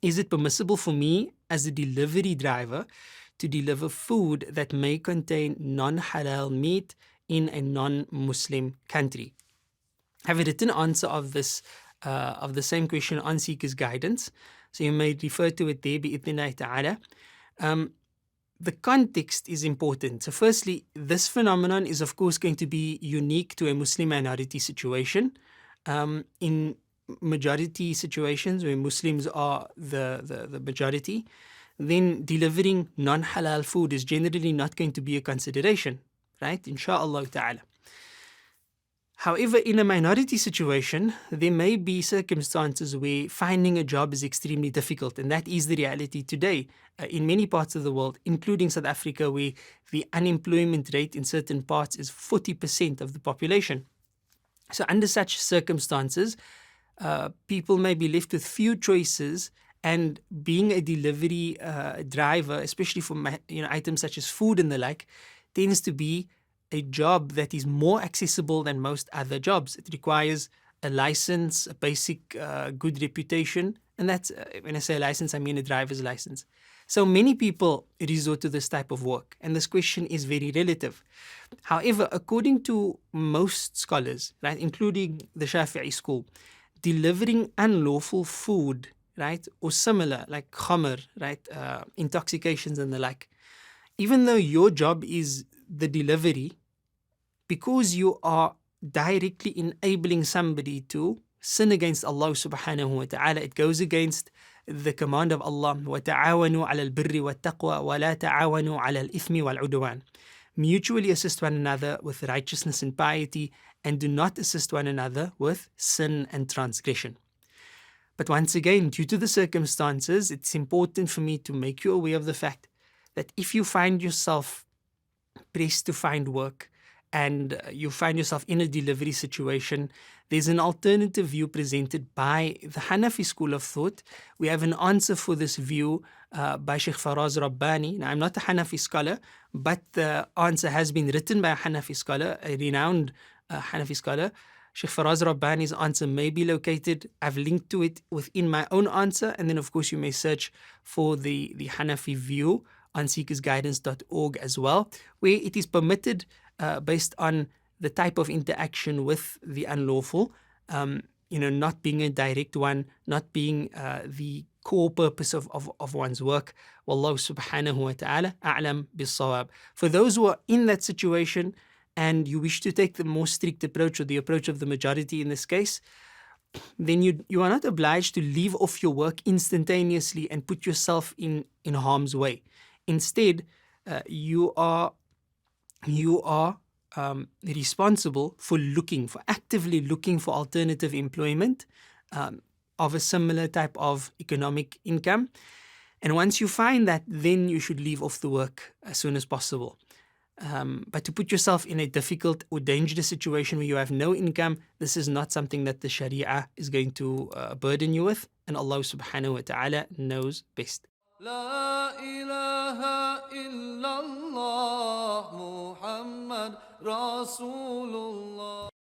Is it permissible for me as a delivery driver to deliver food that may contain non-halal meat in a non-Muslim country? I have a written answer of this, of the same question on Seeker's Guidance, so you may refer to it there, bi'idhnillahi ta'ala. The context is important. So firstly, this phenomenon is of course going to be unique to a Muslim minority situation. In majority situations where Muslims are the majority, then delivering non-halal food is generally not going to be a consideration, right? Insha'Allah ta'ala. However, in a minority situation, there may be circumstances where finding a job is extremely difficult, and that is the reality today in many parts of the world, including South Africa, where the unemployment rate in certain parts is 40% of the population. So under such circumstances, people may be left with few choices, and being a delivery driver, especially for items such as food and the like, tends to be a job that is more accessible than most other jobs. It requires a license, a basic good reputation, and that's, when I say a license, I mean a driver's license. So many people resort to this type of work, and this question is very relative. However, according to most scholars, right, including the Shafi'i school, delivering unlawful food, right, or similar, like khamr, right, intoxications and the like, even though your job is the delivery, because you are directly enabling somebody to sin against Allah subhanahu wa ta'ala, it goes against the command of Allah, وَتَعَاوَنُوا عَلَى الْبِرِّ وَالتَّقْوَى وَلَا تَعَاوَنُوا عَلَى الْإِثْمِ وَالْعُدْوَانِ. Mutually assist one another with righteousness and piety, and do not assist one another with sin and transgression. But once again, due to the circumstances, it's important for me to make you aware of the fact that if you find yourself pressed to find work and you find yourself in a delivery situation, there's an alternative view presented by the Hanafi school of thought. We have an answer for this view by Shaykh Faraz Rabbani. Now, I'm not a Hanafi scholar, but the answer has been written by a Hanafi scholar, a renowned Hanafi scholar. Shaykh Faraz Rabbani's answer may be located. I've linked to it within my own answer, and then of course you may search for the Hanafi view on seekersguidance.org as well, where it is permitted based on the type of interaction with the unlawful, not being a direct one, not being the core purpose of one's work. Wallahu subhanahu wa ta'ala a'lam bis-sawab. For those who are in that situation and you wish to take the more strict approach, or the approach of the majority in this case, then you are not obliged to leave off your work instantaneously and put yourself in harm's way. Instead, you are responsible for actively looking for alternative employment of a similar type of economic income. And once you find that, then you should leave off the work as soon as possible. But to put yourself in a difficult or dangerous situation where you have no income, this is not something that the Sharia is going to burden you with, and Allah subhanahu wa ta'ala knows best. لا إله إلا الله محمد رسول الله.